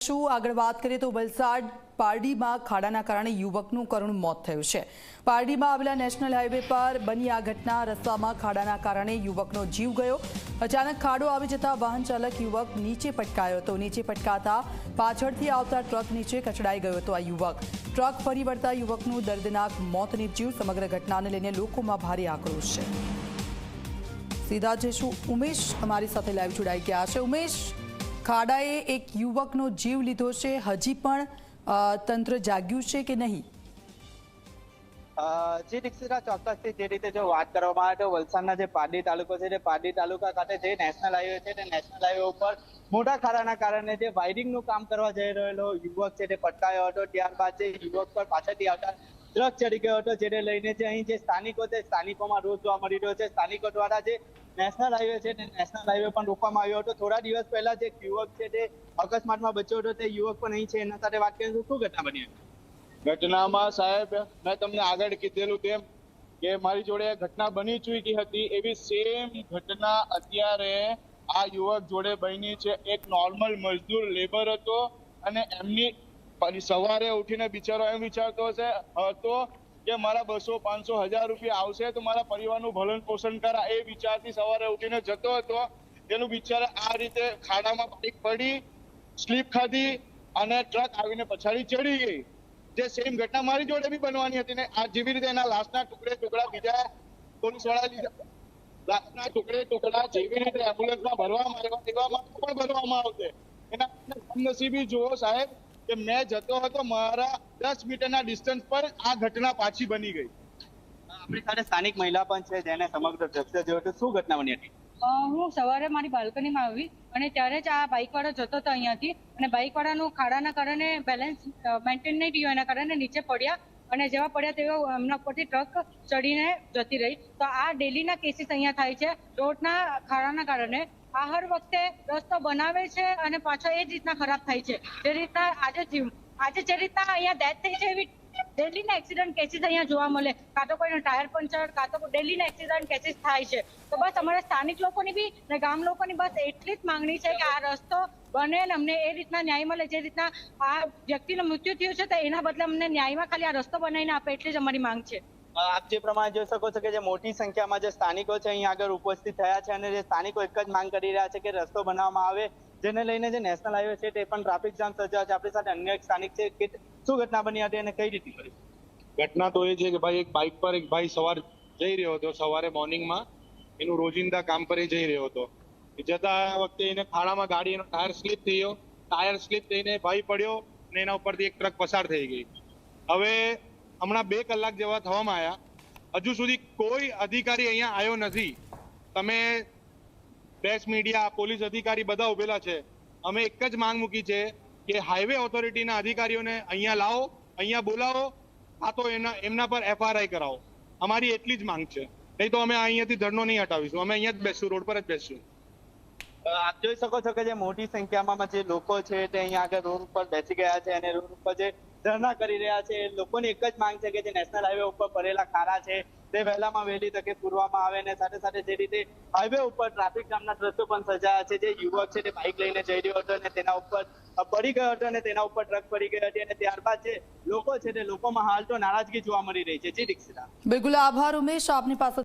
જઈશું। આગળ વાત કરીએ તો વલસાડ પારડીમાં ખાડાના કારણે યુવકનું કરુણ મોત થયું છે। પારડીમાં આવેલા નેશનલ હાઈવે પર બની આ ઘટના। રસ્તામાં ખાડાના કારણે યુવકનો જીવ ગયો। અચાનક ખાડો આવી જતા વાહન ચાલક યુવક નીચે પટકાયો હતો। નીચે પટકાતા પાછળથી આવતા ટ્રક નીચે કચડાઈ ગયો હતો આ યુવક। ટ્રક ફરી વળતા યુવકનું દર્દનાક મોત નીપજ્યું। સમગ્ર ઘટનાને લઈને લોકોમાં ભારે આક્રોશ છે। સીધા જઈશું ઉમેશ અમારી સાથે લાઈવ જોડાઈ ગયા છે। ઉમેશ, ખાડાએ એક યુવકનો જીવ લીધો છે, હજી પણ તંત્ર જાગ્યું છે કે નહીં? જી દીક્ષિતા, ચોક્કસથી જે રીતે જો વાત કરવામાં આવે તો વલસાડના જે પારડી તાલુકો છે, તે પારડી તાલુકા ખાતે જે નેશનલ હાઈવે છે, તે નેશનલ હાઈવે ઉપર મોટા ખાડાના કારણે જે વાયરિંગનું કામ કરવા જઈ રહેલો યુવક છે તે પટકાયો હતો। ત્યારબાદ જે યુવક પર પાછળથી આવતા ટ્રક ચડી ગયો હતો, જેને લઈને જે અહીં જે સ્થાનિકો છે, સ્થાનિકોમાં રોષ જોવા મળી રહ્યો છે। સ્થાનિકો દ્વારા જે નેશનલ હાઈવે છે તે નેશનલ હાઈવે પણ રોકવામાં આવ્યો હતો। થોડા દિવસ પહેલા જે યુવક છે તે અકસ્માતમાં બચ્યો હતો, તે યુવક પણ અહીં છે। એના સાથે વાત કરીશું, શું ઘટના બની હતી? ઘટનામાં સાહેબ, મેં તમને આગળ કીધેલું તેમ કે મારી જોડે ઘટના બની ચૂકી હતી, એવી સેમ ઘટના અત્યારે આ યુવક જોડે બની છે। એક નોર્મલ મજદૂર લેબર હતો અને એમની સવારે ઉઠીને બિચારો એમ વિચારતો હતો કે મારા 200-500 હજાર રૂપિયા આવશે તો મારા પરિવારનું ભરણ પોષણ કરા, એ વિચારથી સવારે ઉઠીને જતો હતો। તેનું બિચારા આ રીતે ખાડામાં પડી, સ્લીપ ખાધી અને ટ્રક આવીને પછાડી ચડી ગઈ। જે સેમ ઘટના મારી જોડે બી બનવાની હતી ને આ જેવી રીતે એના લાશના ટુકડા બીજા પોલીસ વાળા લીધા, લાશના ટુકડા જેવી રીતે એમ્બ્યુલન્સમાં ભરવામાં આવ્યા તેવામાં પણ ભરવામાં આવશે। એના કમનસીબી જુઓ સાહેબ કે મેં જતો હતો, મારા 10 મીટરના ડિસ્ટન્સ પર આ ઘટના પાછી બની ગઈ। આપણી સાથે સ્થાનિક મહિલા પણ છે જેને સમગ્ર દ્રશ્ય જોયું હતું। શું ઘટના બની હતી? હું સવારે મારી બાલ્કનીમાં આવી અને ત્યારે જ આ બાઇક વાળો જતો હતો અહીંયાથી, અને બાઇક વાળાનું ખાડાના કારણે બેલેન્સ મેન્ટેન નહીં થયું, એના કારણે નીચે પડ્યા અને જેવા પડ્યા તેવા એમના પરથી ટ્રક ચડીને જતી રહી। તો આ ડેલીના કેસીસ અહીંયા થાય છે રોડના ખાડાના કારણે। આ હર વખતે રસ્તો બનાવે છે અને પાછો એ જ રીતના ખરાબ થાય છે। જે રીતના આજે જે રીતના અહીંયા ડેથ થઈ છે એવી ડેલીના એક્સિડન્ટ કેસીસ અહીંયા જોવા મળે। કાં તો કોઈનો ટાયર પંચર, કાં તો ડેલીના એક્સિડન્ટ કેસીસ થાય છે। તો બસ અમારા સ્થાનિક લોકોની બી ને ગામ લોકોની બસ એટલી જ માંગણી છે કે આ રસ્તો બને ને અમને એ રીતના ન્યાય મળે। જે રીતના આ વ્યક્તિનું મૃત્યુ થયું છે તો એના બદલે અમને ન્યાયમાં ખાલી આ રસ્તો બનાવીને આપે, એટલી જ અમારી માંગ છે। આપ જે પ્રમાણે જોઈ શકો છો કે જે મોટી સંખ્યામાં જે સ્થાનિકો છે અહીં આગળ ઉપસ્થિત થયા છે અને જે સ્થાનિકો એક જ માંગ કરી રહ્યા છે કે રસ્તો બનાવવામાં આવે, જેને લઈને જે નેશનલ હાઈવે છે તે પણ ટ્રાફિક જામ સર્જાયો છે। આપણી સાથે અન્ય એક સ્થાનિક છે કે શું ઘટના બની હતી અને કઈ રીતે કરી? ઘટના તો એ છે કે ભાઈ એક બાઇક પર એક ભાઈ સવાર જઈ રહ્યો હતો, સવારે મોર્નિંગમાં એનું રોજિંદા કામ પર જઈ રહ્યો હતો। જતા વખતે એને ખાડામાં ગાડીનો ટાયર સ્લીપ થયો, ટાયર સ્લીપ થઈને ભાઈ પડ્યો અને એના ઉપરથી એક ટ્રક પસાર થઈ ગઈ। હવે હમણાં 2 કલાક જેવા થવામાં આવ્યા, હજુ સુધી કોઈ અધિકારી અહીંયા આવ્યો નથી। તમે પ્રેસ મીડિયા, પોલીસ અધિકારી બધા ઉભેલા છે। અમે એક જ માંગ મૂકી છે કે હાઈવે ઓથોરિટીના અધિકારીઓને અહીંયા લાવો, અહીંયા બોલાવો, આ તો એમના પર FRI કરાવો। અમારી એટલી જ માંગ છે, નહીં તો અમે અહીંયાથી ધરનો નહીં હટાવીશું, અમે અહીંયા જ બેસશું, રોડ પર જ બેસશું। આપ જોઈ શકો છો કે જે મોટી સંખ્યામાં જે લોકો છે તે અહીંયા આગળ રોડ ઉપર બેસી ગયા છે અને રોડ ઉપર જે ધરણા કરી રહ્યા છે। લોકોની એક જ માંગ છે કે જે નેશનલ હાઈવે ઉપર પડેલા ખાડા છે તે વહેલામાં વહેલી તકે પૂરવામાં આવે અને સાથે સાથે જે રીતે હાઈવે ઉપર ટ્રાફિક જામના દ્રશ્યો પણ સર્જાયા છે। જે યુવક છે તે બાઇક લઈને જઈ રહ્યો હતો અને તેના ઉપર પડી ગયો હતો અને તેના ઉપર ટ્રક પડી ગઈ હતી અને ત્યારબાદ જે લોકો છે તે લોકોમાં હાલ તો નારાજગી જોવા મળી રહી છે। જી દીક્ષિતા। બિલકુલ, આભાર ઉમેશ, આપની પાસે